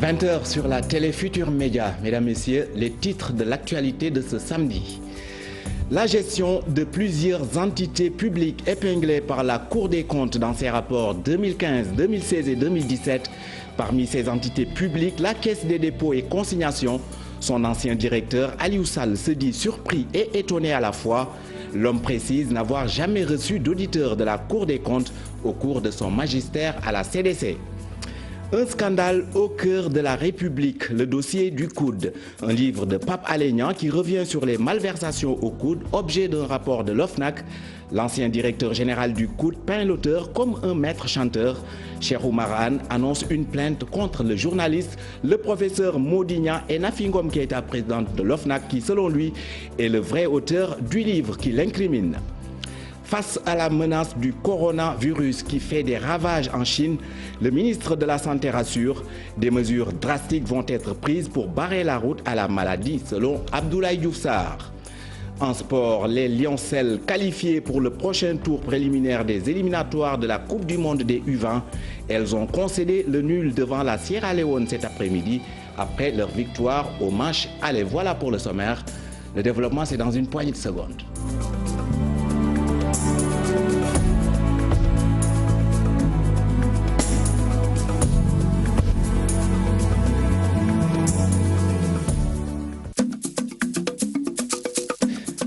20h sur la télé Futur Média. Mesdames, Messieurs, les titres de l'actualité de ce samedi. La gestion de plusieurs entités publiques épinglées par la Cour des comptes dans ses rapports 2015, 2016 et 2017. Parmi ces entités publiques, la Caisse des dépôts et consignations. Son ancien directeur, Aliou Sall, se dit surpris et étonné à la fois. L'homme précise n'avoir jamais reçu d'auditeur de la Cour des comptes au cours de son magistère à la CDC. Un scandale au cœur de la République, le dossier du coude. Un livre de Pape Alé Niang qui revient sur les malversations au coude, objet d'un rapport de l'OFNAC. L'ancien directeur général du coude peint l'auteur comme un maître chanteur. Cheikh Oumar Anne annonce une plainte contre le journaliste, le professeur Modignan et Nafi Ngom Keïta, présidente de l'OFNAC, qui selon lui est le vrai auteur du livre qui l'incrimine. Face à la menace du coronavirus qui fait des ravages en Chine, le ministre de la Santé rassure, des mesures drastiques vont être prises pour barrer la route à la maladie, selon Abdoulaye Diouf Sarr. En sport, les Lioncelles qualifiées pour le prochain tour préliminaire des éliminatoires de la Coupe du Monde des U20. Elles ont concédé le nul devant la Sierra Leone cet après-midi après leur victoire au match aller. Voilà pour le sommaire. Le développement, c'est dans une poignée de secondes.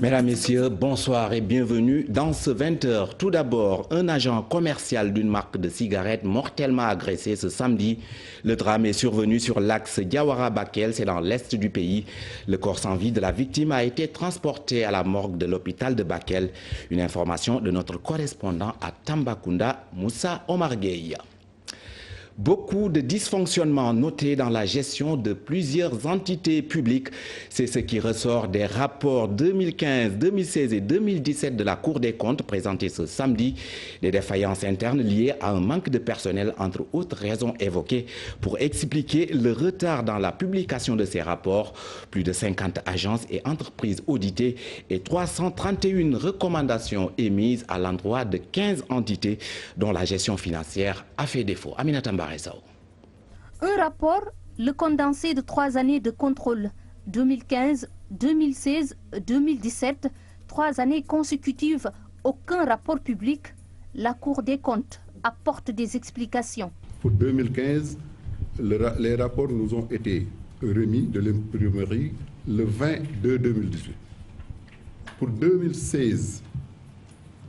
Mesdames, Messieurs, bonsoir et bienvenue dans ce 20h. Tout d'abord, un agent commercial d'une marque de cigarettes mortellement agressé ce samedi. Le drame est survenu sur l'axe Diawara-Bakel, c'est dans l'est du pays. Le corps sans vie de la victime a été transporté à la morgue de l'hôpital de Bakel. Une information de notre correspondant à Tambacounda, Moussa Omar Gueye. Beaucoup de dysfonctionnements notés dans la gestion de plusieurs entités publiques. C'est ce qui ressort des rapports 2015, 2016 et 2017 de la Cour des comptes présentés ce samedi. Des défaillances internes liées à un manque de personnel, entre autres raisons évoquées, pour expliquer le retard dans la publication de ces rapports. Plus de 50 agences et entreprises auditées et 331 recommandations émises à l'endroit de 15 entités dont la gestion financière a fait défaut. Aminata Mba. Un rapport, le condensé de 3 années de contrôle, 2015, 2016, 2017, 3 années consécutives, aucun rapport public. La Cour des comptes apporte des explications. Pour 2015, les rapports nous ont été remis de l'imprimerie le 20/2/2018. Pour 2016,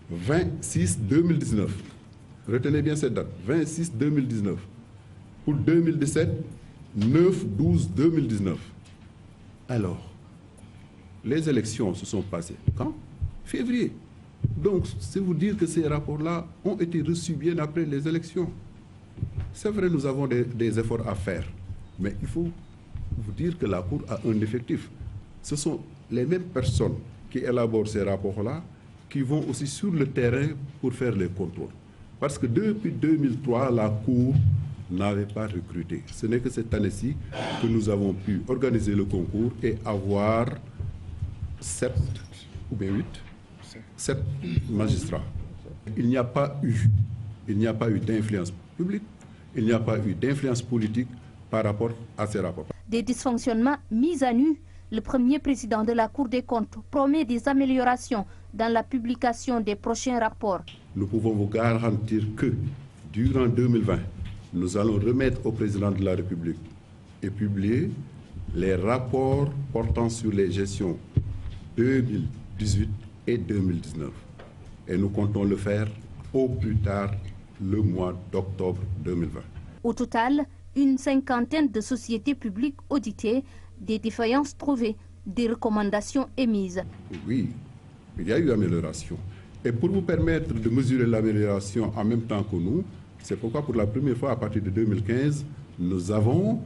26/2019. Retenez bien cette date, 26/2019. Pour 2017, 9/12/2019. Alors, les élections se sont passées quand? Février. Donc, c'est vous dire que ces rapports-là ont été reçus bien après les élections. C'est vrai, nous avons des efforts à faire, mais il faut vous dire que la Cour a un effectif. Ce sont les mêmes personnes qui élaborent ces rapports-là qui vont aussi sur le terrain pour faire les contrôles. Parce que depuis 2003, la Cour n'avait pas recruté. Ce n'est que cette année-ci que nous avons pu organiser le concours et avoir 7 ou bien 7 magistrats. Il n'y a pas eu d'influence publique, il n'y a pas eu d'influence politique par rapport à ces rapports. Des dysfonctionnements mis à nu. Le premier président de la Cour des comptes promet des améliorations dans la publication des prochains rapports. Nous pouvons vous garantir que durant 2020, nous allons remettre au président de la République et publier les rapports portant sur les gestions 2018 et 2019. Et nous comptons le faire au plus tard le mois d'octobre 2020. Au total, une 50aine de sociétés publiques auditées, des défaillances trouvées, des recommandations émises. Oui, il y a eu amélioration. Et pour vous permettre de mesurer l'amélioration en même temps que nous, c'est pourquoi pour la première fois à partir de 2015, nous avons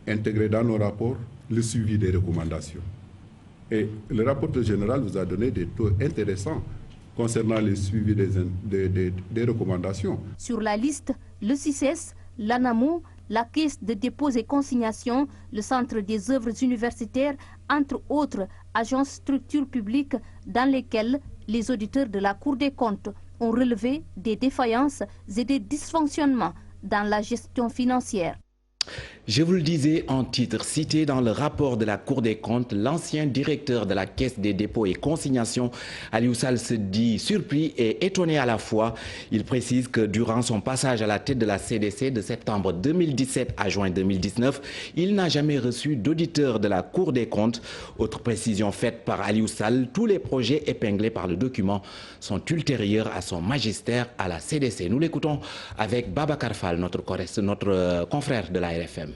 intégré dans nos rapports le suivi des recommandations. Et le rapporteur général vous a donné des taux intéressants concernant le suivi des recommandations. Sur la liste, le CICES, l'ANAMO, la Caisse de dépôts et consignations, le Centre des œuvres universitaires, entre autres agences structures publiques dans lesquelles les auditeurs de la Cour des comptes ont relevé des défaillances et des dysfonctionnements dans la gestion financière. Je vous le disais en titre, cité dans le rapport de la Cour des comptes, l'ancien directeur de la Caisse des dépôts et consignations, Aliou Sall, se dit surpris et étonné à la fois. Il précise que durant son passage à la tête de la CDC de septembre 2017 à juin 2019, il n'a jamais reçu d'auditeur de la Cour des comptes. Autre précision faite par Aliou Sall, tous les projets épinglés par le document sont ultérieurs à son magistère à la CDC. Nous l'écoutons avec Babacar Fall, notre confrère de la RFM.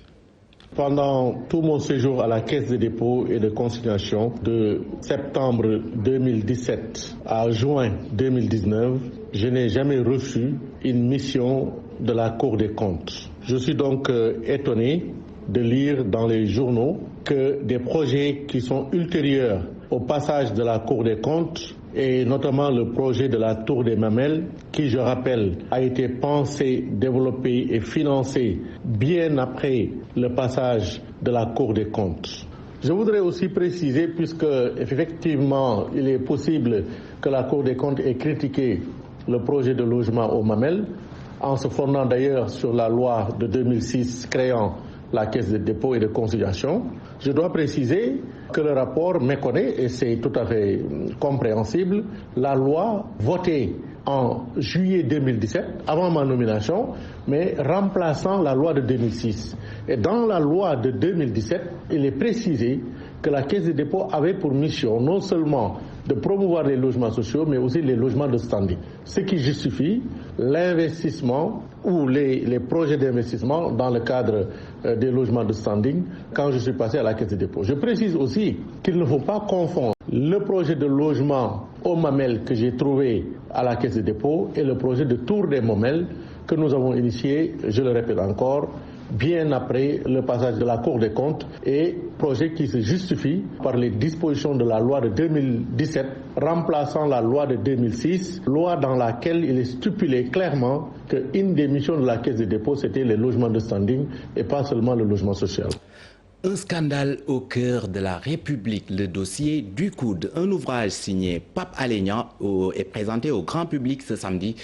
Pendant tout mon séjour à la Caisse des dépôts et de consignation de septembre 2017 à juin 2019, je n'ai jamais reçu une mission de la Cour des comptes. Je suis donc étonné de lire dans les journaux que des projets qui sont ultérieurs au passage de la Cour des comptes, et notamment le projet de la Tour des Mamelles, qui, je rappelle, a été pensé, développé et financé bien après le passage de la Cour des comptes. Je voudrais aussi préciser, puisque effectivement il est possible que la Cour des comptes ait critiqué le projet de logement aux Mamelles, en se fondant d'ailleurs sur la loi de 2006 créant la Caisse de dépôt et de consignation. Je dois préciser que le rapport méconnaît, et c'est tout à fait compréhensible, la loi votée en juillet 2017, avant ma nomination, mais remplaçant la loi de 2006. Et dans la loi de 2017, il est précisé que la Caisse de dépôt avait pour mission non seulement de promouvoir les logements sociaux, mais aussi les logements de standing. Ce qui justifie l'investissement ou les projets d'investissement dans le cadre des logements de standing quand je suis passé à la Caisse de dépôt. Je précise aussi qu'il ne faut pas confondre le projet de logement aux Mamelles que j'ai trouvé à la Caisse de dépôt et le projet de Tour des Mamelles que nous avons initié, je le répète encore, bien après le passage de la Cour des comptes, et projet qui se justifie par les dispositions de la loi de 2017 remplaçant la loi de 2006, loi dans laquelle il est stipulé clairement qu'une des missions de la Caisse de dépôt c'était les logements de standing et pas seulement le logement social. Un scandale au cœur de la République, le dossier du coude. Un ouvrage signé Pape Alé Niang est présenté au grand public ce samedi.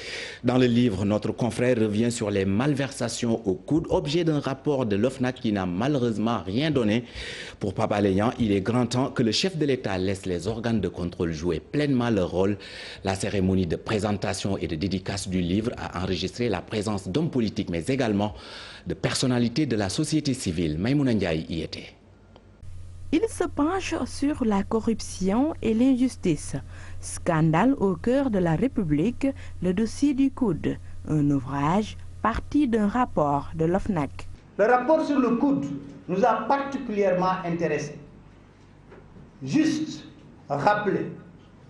Dans le livre, notre confrère revient sur les malversations au coude, objet d'un rapport de l'OFNAC qui n'a malheureusement rien donné. Pour Pape Alé Niang, il est grand temps que le chef de l'État laisse les organes de contrôle jouer pleinement leur rôle. La cérémonie de présentation et de dédicace du livre a enregistré la présence d'hommes politiques, mais également de personnalités de la société civile. Maïmouna Ndiaye y était. Il se penche sur la corruption et l'injustice. Scandale au cœur de la République, le dossier du coude. Un ouvrage parti d'un rapport de l'OFNAC. Le rapport sur le coude nous a particulièrement intéressés. Juste rappeler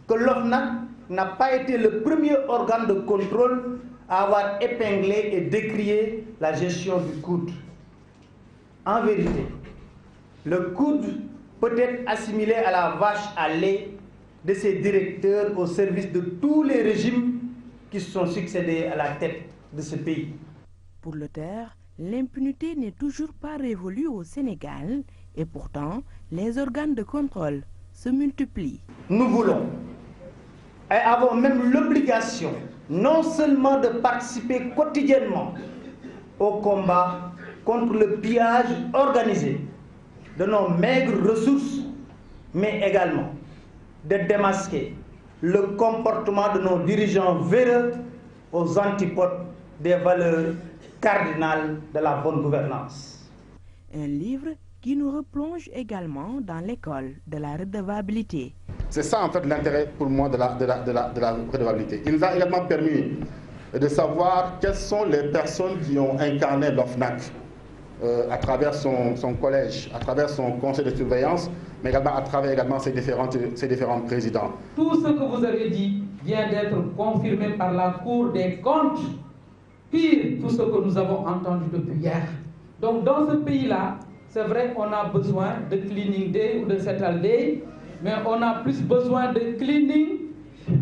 que l'OFNAC n'a pas été le premier organe de contrôle à avoir épinglé et décrié la gestion du coude. En vérité, le coude peut être assimilé à la vache à lait de ses directeurs au service de tous les régimes qui se sont succédés à la tête de ce pays. Pour l'auteur, l'impunité n'est toujours pas révolue au Sénégal et pourtant, les organes de contrôle se multiplient. Nous voulons et avons même l'obligation non seulement de participer quotidiennement au combat contre le pillage organisé de nos maigres ressources, mais également de démasquer le comportement de nos dirigeants véreux aux antipodes des valeurs cardinales de la bonne gouvernance. Un livre qui nous replonge également dans l'école de la redevabilité. C'est ça en fait l'intérêt pour moi de la redevabilité. Il nous a également permis de savoir quelles sont les personnes qui ont incarné l'OFNAC à travers son collège, à travers son conseil de surveillance, mais également à travers ses différents présidents. Tout ce que vous avez dit vient d'être confirmé par la Cour des comptes, pire tout ce que nous avons entendu depuis hier. Donc dans ce pays-là, c'est vrai qu'on a besoin de cleaning day ou de settle day, mais on a plus besoin de cleaning,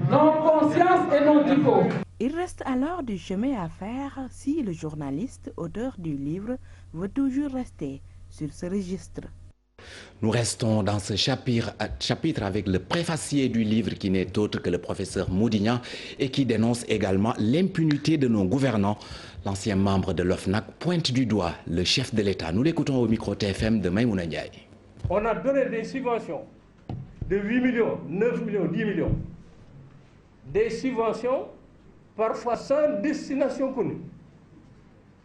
non conscience et non défaut. Il reste alors du chemin à faire si le journaliste, auteur du livre, veut toujours rester sur ce registre. Nous restons dans ce chapitre avec le préfacier du livre qui n'est autre que le professeur Modignan et qui dénonce également l'impunité de nos gouvernants. L'ancien membre de l'OFNAC pointe du doigt le chef de l'État. Nous l'écoutons au micro TFM de Maïmouna Ndiaye. On a donné des subventions de 8 millions, 9 millions, 10 millions. Des subventions parfois sans destination connue.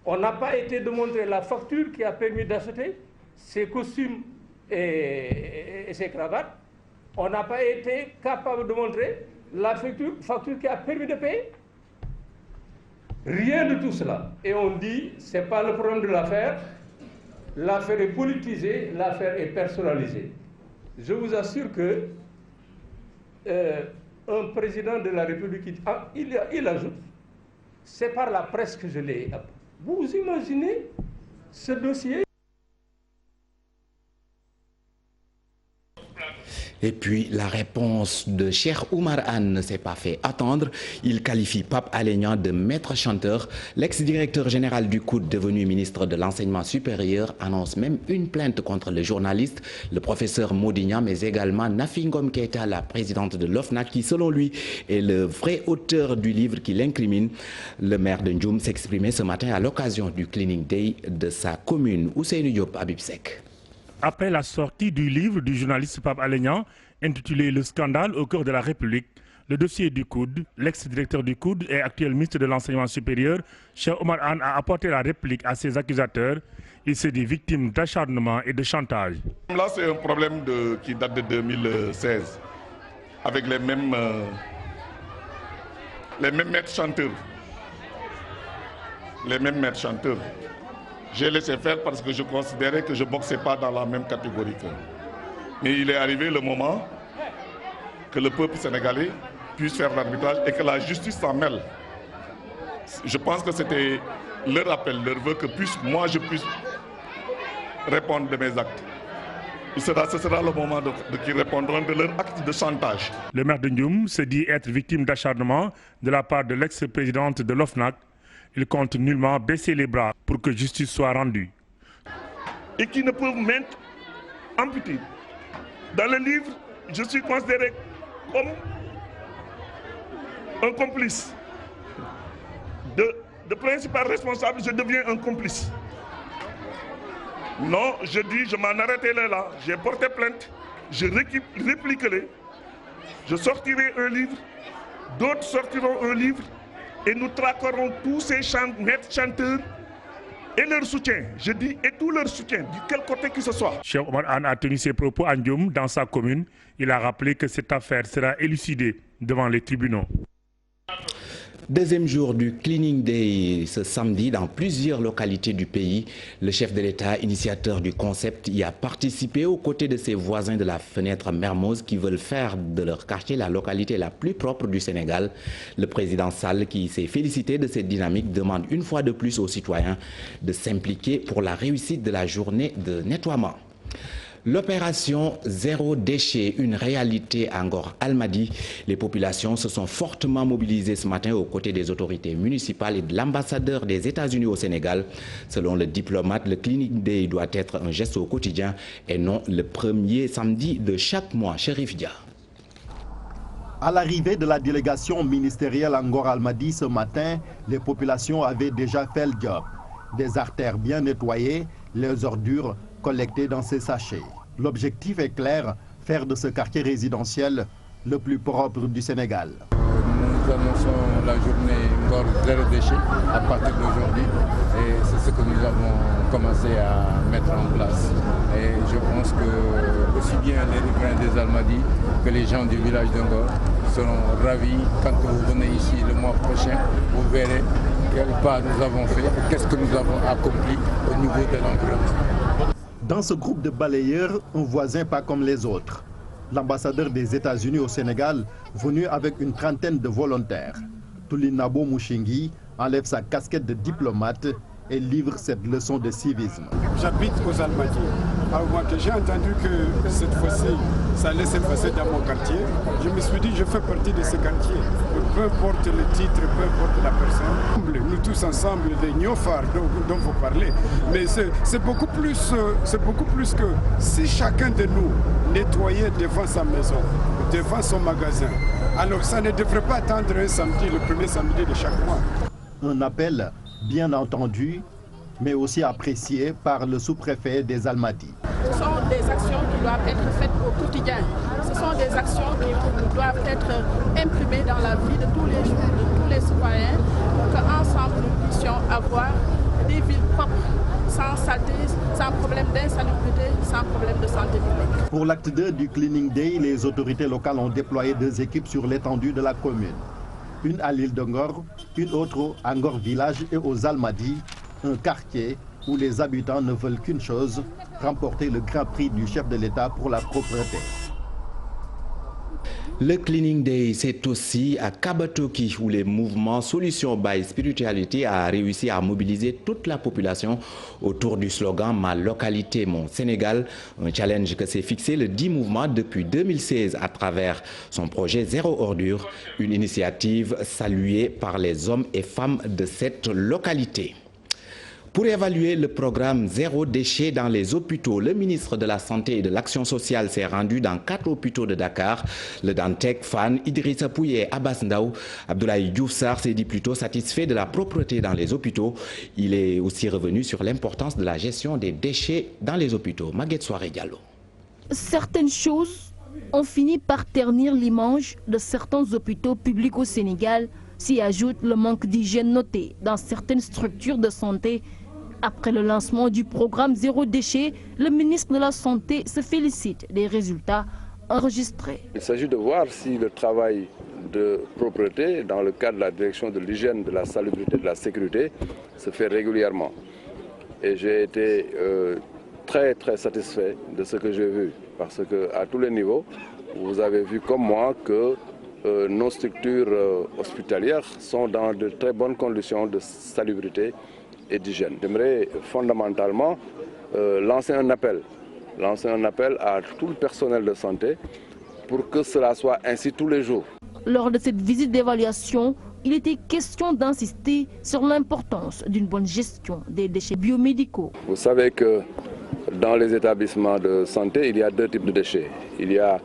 On n'a pas été démontrer la facture qui a permis d'acheter ces costumes et ces cravates. On n'a pas été capable de montrer la facture qui a permis de payer. Rien de tout cela. Et on dit, ce n'est pas le problème de l'affaire. L'affaire est politisée, l'affaire est personnalisée. Je vous assure que un président de la République, il ajoute, c'est par la presse que je l'ai appris. Vous imaginez ce dossier? Et puis la réponse de Cheikh Oumar Anne ne s'est pas fait attendre. Il qualifie Pape Alé Niang de maître chanteur. L'ex-directeur général du COUD, devenu ministre de l'enseignement supérieur, annonce même une plainte contre le journaliste, le professeur Modignan, mais également Nafi Ngom Keïta, la présidente de l'OFNAC, qui selon lui est le vrai auteur du livre qui l'incrimine. Le maire de Ndioum s'exprimait ce matin à l'occasion du Cleaning Day de sa commune. Ousseynou Diop, Habib Seck. Après la sortie du livre du journaliste Pape Alé Niang, intitulé « Le scandale au cœur de la République », le dossier du COUD, l'ex-directeur du COUD et actuel ministre de l'enseignement supérieur, Cheikh Oumar Anne, a apporté la réplique à ses accusateurs. Il se dit victime d'acharnement et de chantage. Là, c'est un problème qui date de 2016, avec les mêmes maîtres chanteurs. Les mêmes maîtres chanteurs. J'ai laissé faire parce que je considérais que je ne boxais pas dans la même catégorie qu'eux. Mais il est arrivé le moment que le peuple sénégalais puisse faire l'arbitrage et que la justice s'en mêle. Je pense que c'était leur appel, leur vœu que moi je puisse répondre de mes actes. Ce sera le moment qu'ils répondront de leur acte de chantage. Le maire de Ndioum se dit être victime d'acharnement de la part de l'ex-présidente de l'OFNAC. Il compte nullement baisser les bras pour que justice soit rendue. Et qui ne peuvent mettre amputés. Dans le livre, je suis considéré comme un complice. De principal responsable, je deviens un complice. Non, je dis, je m'en arrêtais là. J'ai porté plainte, je répliquerai. Je sortirai un livre, d'autres sortiront un livre. Et nous traquerons tous ces maîtres chanteurs et leur soutien. Je dis, et tout leur soutien, de quel côté que ce soit. Cheikh Oumar Anne a tenu ses propos à Ndioum dans sa commune. Il a rappelé que cette affaire sera élucidée devant les tribunaux. Deuxième jour du Cleaning Day ce samedi dans plusieurs localités du pays. Le chef de l'État, initiateur du concept, y a participé aux côtés de ses voisins de la fenêtre Mermoz qui veulent faire de leur quartier la localité la plus propre du Sénégal. Le président Sall, qui s'est félicité de cette dynamique, demande une fois de plus aux citoyens de s'impliquer pour la réussite de la journée de nettoiement. L'opération Zéro déchet, une réalité à Ngor Almadi. Les populations se sont fortement mobilisées ce matin aux côtés des autorités municipales et de l'ambassadeur des États-Unis au Sénégal. Selon le diplomate, le Cleaning Day doit être un geste au quotidien et non le premier samedi de chaque mois. Chérif Dia. À l'arrivée de la délégation ministérielle à Ngor Almadi ce matin, les populations avaient déjà fait le job. Des artères bien nettoyées, les ordures collectées dans ces sachets. L'objectif est clair, faire de ce quartier résidentiel le plus propre du Sénégal. Nous annonçons la journée Ngor Zéro déchet à partir d'aujourd'hui et c'est ce que nous avons commencé à mettre en place. Et je pense que aussi bien les riverains des Almadies que les gens du village de Ngor seront ravis quand vous venez ici le mois prochain. Vous verrez quel pas nous avons fait, qu'est-ce que nous avons accompli au niveau de l'environnement. Dans ce groupe de balayeurs, un voisin pas comme les autres. L'ambassadeur des États-Unis au Sénégal, venu avec une trentaine de volontaires. Toulinabo Mouchingi enlève sa casquette de diplomate et livre cette leçon de civisme. J'habite aux Almadies. Alors que j'ai entendu que cette fois-ci, ça allait se passer dans mon quartier, je me suis dit je fais partie de ce quartier. peu importe le titre, peu importe la personne. Nous tous ensemble, des néophares dont vous parlez. Mais c'est beaucoup plus que si chacun de nous nettoyait devant sa maison, devant son magasin. Alors ça ne devrait pas attendre un samedi, le premier samedi de chaque mois. Un appel bien entendu, mais aussi apprécié par le sous-préfet des Almadies. Ce sont des actions qui doivent être faites au quotidien. Ce sont des actions qui doivent être imprimées dans la vie de tous les jours, de tous les citoyens, pour qu'ensemble nous puissions avoir des villes propres, sans saleté, sans problème d'insalubrité, sans problème de santé publique. Pour l'acte 2 du Cleaning Day, les autorités locales ont déployé 2 équipes sur l'étendue de la commune. Une à l'île de Ngor, une autre à Ngor Village et aux Almadies, un quartier où les habitants ne veulent qu'une chose, remporter le grand prix du chef de l'État pour la propreté. Le Cleaning Day, c'est aussi à Kabatoki où les mouvements Solution by Spirituality a réussi à mobiliser toute la population autour du slogan « Ma localité, mon Sénégal », un challenge que s'est fixé le 10 mouvements depuis 2016 à travers son projet Zéro Ordure, une initiative saluée par les hommes et femmes de cette localité. Pour évaluer le programme Zéro déchet dans les hôpitaux, le ministre de la Santé et de l'Action sociale s'est rendu dans 4 hôpitaux de Dakar. Le Dantec, Fan, Idrissa Pouye et Abbas Ndao. Abdoulaye Diouf Sarr s'est dit plutôt satisfait de la propreté dans les hôpitaux. Il est aussi revenu sur l'importance de la gestion des déchets dans les hôpitaux. Maguette Soare Diallo. Certaines choses ont fini par ternir l'image de certains hôpitaux publics au Sénégal. S'y ajoute le manque d'hygiène noté dans certaines structures de santé. Après le lancement du programme Zéro déchet, le ministre de la Santé se félicite des résultats enregistrés. Il s'agit de voir si le travail de propreté dans le cadre de la direction de l'hygiène, de la salubrité, de la sécurité se fait régulièrement. Et j'ai été très satisfait de ce que j'ai vu parce qu'à tous les niveaux, vous avez vu comme moi que nos structures hospitalières sont dans de très bonnes conditions de salubrité et d'hygiène. J'aimerais fondamentalement lancer un appel à tout le personnel de santé pour que cela soit ainsi tous les jours. Lors de cette visite d'évaluation, il était question d'insister sur l'importance d'une bonne gestion des déchets biomédicaux. Vous savez que dans les établissements de santé, il y a 2 types de déchets. Il y a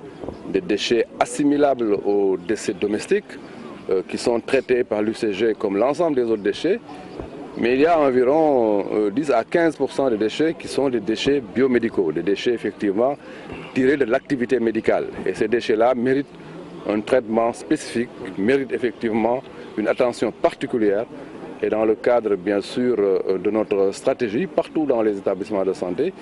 des déchets assimilables aux déchets domestiques qui sont traités par l'UCG comme l'ensemble des autres déchets. Mais il y a environ 10 à 15% de déchets qui sont des déchets biomédicaux, des déchets effectivement tirés de l'activité médicale. Et ces déchets-là méritent un traitement spécifique, méritent effectivement une attention particulière. Et dans le cadre bien sûr de notre stratégie, partout dans les établissements de santé,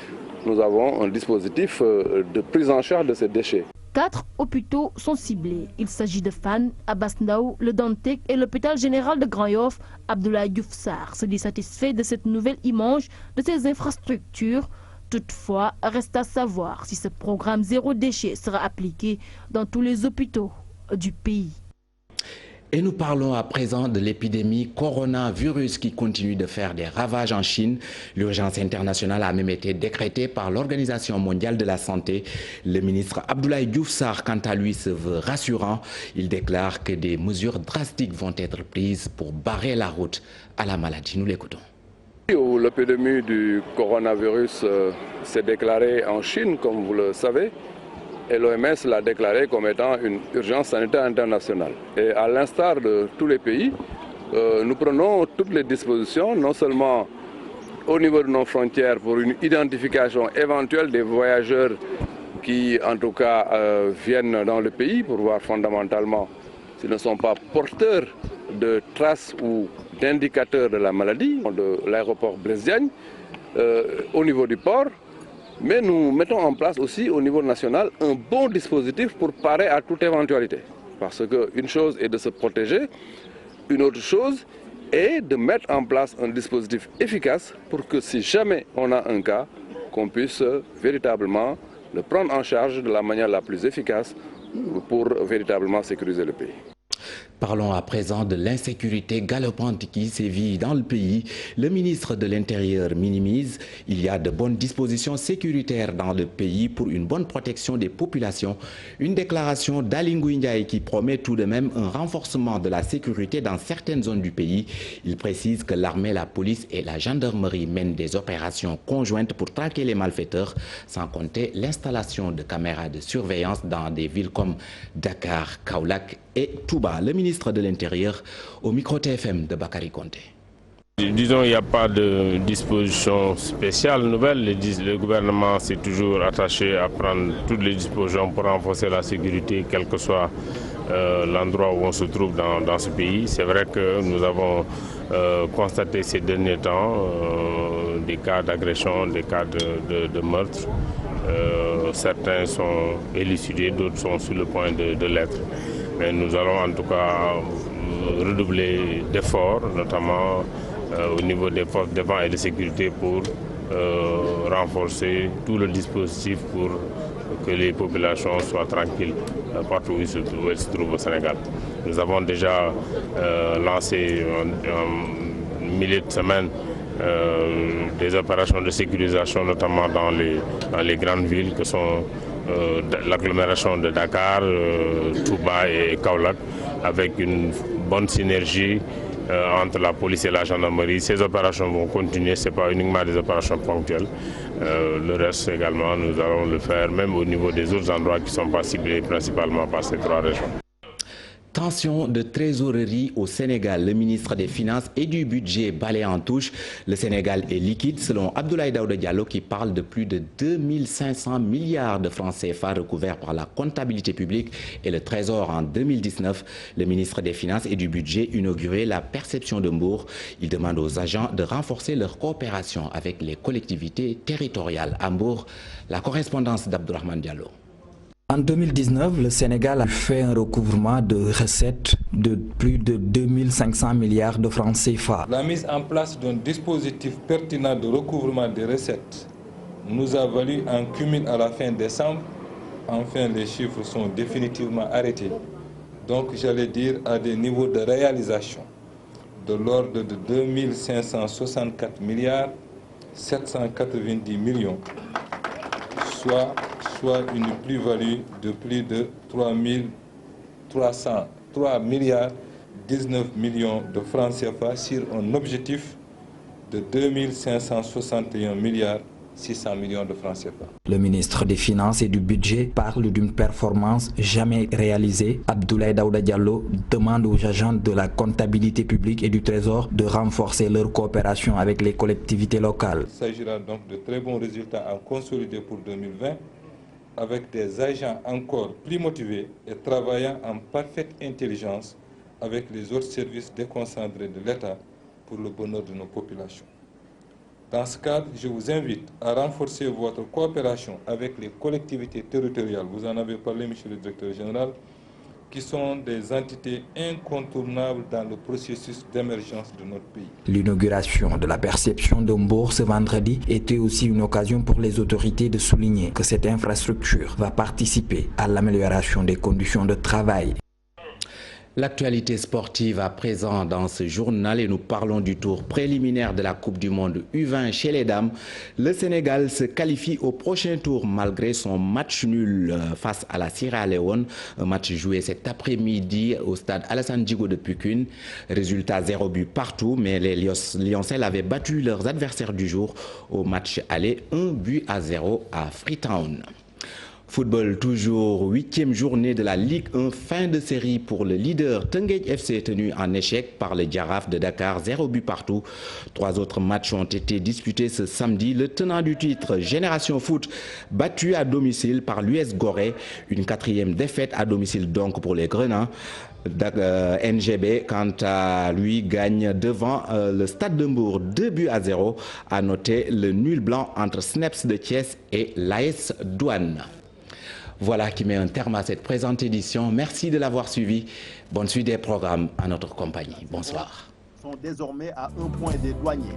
nous avons un dispositif de prise en charge de ces déchets. 4 hôpitaux sont ciblés. Il s'agit de Fan, Abbas Ndao, le Dantec et l'hôpital général de Grand Yoff. Abdoulaye Diouf Sarr se dit satisfait de cette nouvelle image de ces infrastructures. Toutefois, reste à savoir si ce programme Zéro déchet sera appliqué dans tous les hôpitaux du pays. Et nous parlons à présent de l'épidémie coronavirus qui continue de faire des ravages en Chine. L'urgence internationale a même été décrétée par l'Organisation mondiale de la santé. Le ministre Abdoulaye Diouf Sarr, quant à lui, se veut rassurant. Il déclare que des mesures drastiques vont être prises pour barrer la route à la maladie. Nous l'écoutons. L'épidémie du coronavirus s'est déclarée en Chine, comme vous le savez. Et l'OMS l'a déclaré comme étant une urgence sanitaire internationale. Et à l'instar de tous les pays, nous prenons toutes les dispositions, non seulement au niveau de nos frontières pour une identification éventuelle des voyageurs qui, en tout cas, viennent dans le pays pour voir fondamentalement s'ils ne sont pas porteurs de traces ou d'indicateurs de la maladie, de l'aéroport Blaise Diagne, au niveau du port. Mais nous mettons en place aussi au niveau national un bon dispositif pour parer à toute éventualité. Parce qu'une chose est de se protéger, une autre chose est de mettre en place un dispositif efficace pour que si jamais on a un cas, qu'on puisse véritablement le prendre en charge de la manière la plus efficace pour véritablement sécuriser le pays. Parlons à présent de l'insécurité galopante qui sévit dans le pays. Le ministre de l'Intérieur minimise. Il y a de bonnes dispositions sécuritaires dans le pays pour une bonne protection des populations. Une déclaration d'Aly Ngouille Ndiaye qui promet tout de même un renforcement de la sécurité dans certaines zones du pays. Il précise que l'armée, la police et la gendarmerie mènent des opérations conjointes pour traquer les malfaiteurs, sans compter l'installation de caméras de surveillance dans des villes comme Dakar, Kaolack et Touba. Le ministre de l'Intérieur au micro TFM de Bakary Konté. Disons, il n'y a pas de disposition spéciale nouvelle. Le gouvernement s'est toujours attaché à prendre toutes les dispositions pour renforcer la sécurité, quel que soit l'endroit où on se trouve dans ce pays. C'est vrai que nous avons constaté ces derniers temps des cas d'agression, des cas de meurtre. Certains sont élucidés, d'autres sont sur le point de l'être. Mais nous allons en tout cas redoubler d'efforts, notamment au niveau des forces de défense et de sécurité pour renforcer tout le dispositif pour que les populations soient tranquilles partout où elles se trouvent au Sénégal. Nous avons déjà lancé en milieu de semaine des opérations de sécurisation, notamment dans les grandes villes que sont l'agglomération de Dakar, Touba et Kaolack, avec une bonne synergie entre la police et la gendarmerie. Ces opérations vont continuer, ce n'est pas uniquement des opérations ponctuelles. Le reste également, nous allons le faire même au niveau des autres endroits qui ne sont pas ciblés principalement par ces trois régions. Tension de trésorerie au Sénégal. Le ministre des Finances et du Budget balaie en touche. Le Sénégal est liquide selon Abdoulaye Daouda Diallo qui parle de plus de 2500 milliards de francs CFA recouverts par la comptabilité publique et le Trésor en 2019. Le ministre des Finances et du Budget inaugurait la perception de Mbour. Il demande aux agents de renforcer leur coopération avec les collectivités territoriales. À Mbour, la correspondance d'Abdourahmane Diallo. En 2019, le Sénégal a fait un recouvrement de recettes de plus de 2500 milliards de francs CFA. La mise en place d'un dispositif pertinent de recouvrement des recettes nous a valu un cumul à la fin décembre. Enfin, les chiffres sont définitivement arrêtés. Donc, j'allais dire à des niveaux de réalisation de l'ordre de 2564 milliards 790 millions, soit une plus-value de plus de 3 milliards 19 millions de francs CFA sur un objectif de 2561 milliards 600 millions de francs CFA. Le ministre des Finances et du Budget parle d'une performance jamais réalisée. Abdoulaye Daouda Diallo demande aux agents de la comptabilité publique et du Trésor de renforcer leur coopération avec les collectivités locales. Il s'agira donc de très bons résultats à consolider pour 2020, avec des agents encore plus motivés et travaillant en parfaite intelligence avec les autres services déconcentrés de l'État pour le bonheur de nos populations. Dans ce cadre, je vous invite à renforcer votre coopération avec les collectivités territoriales. Vous en avez parlé, monsieur le directeur général, qui sont des entités incontournables dans le processus d'émergence de notre pays. L'inauguration de la perception de Mbour ce vendredi était aussi une occasion pour les autorités de souligner que cette infrastructure va participer à l'amélioration des conditions de travail. L'actualité sportive à présent dans ce journal et nous parlons du tour préliminaire de la Coupe du Monde U20 chez les dames. Le Sénégal se qualifie au prochain tour malgré son match nul face à la Sierra Leone. Un match joué cet après-midi au stade Alassane Djigo de Pikine. Résultat 0 but partout, mais les Lioncelles avaient battu leurs adversaires du jour au match aller 1-0 à Freetown. Football, toujours 8e journée de la Ligue 1, fin de série pour le leader Teungueth FC tenu en échec par le Jaraaf de Dakar, 0 but partout. 3 autres matchs ont été disputés ce samedi. Le tenant du titre, Génération Foot, battu à domicile par l'US Gorée. Une 4e défaite à domicile donc pour les Grenats. NGB, quant à lui, gagne devant le Stade de Mbour 2-0. À noter le nul blanc entre Snaps de Thiès et l'AS Douane. Voilà qui met un terme à cette présente édition. Merci de l'avoir suivi. Bonne suite des programmes à notre compagnie. Bonsoir. Sont désormais à un point des douaniers.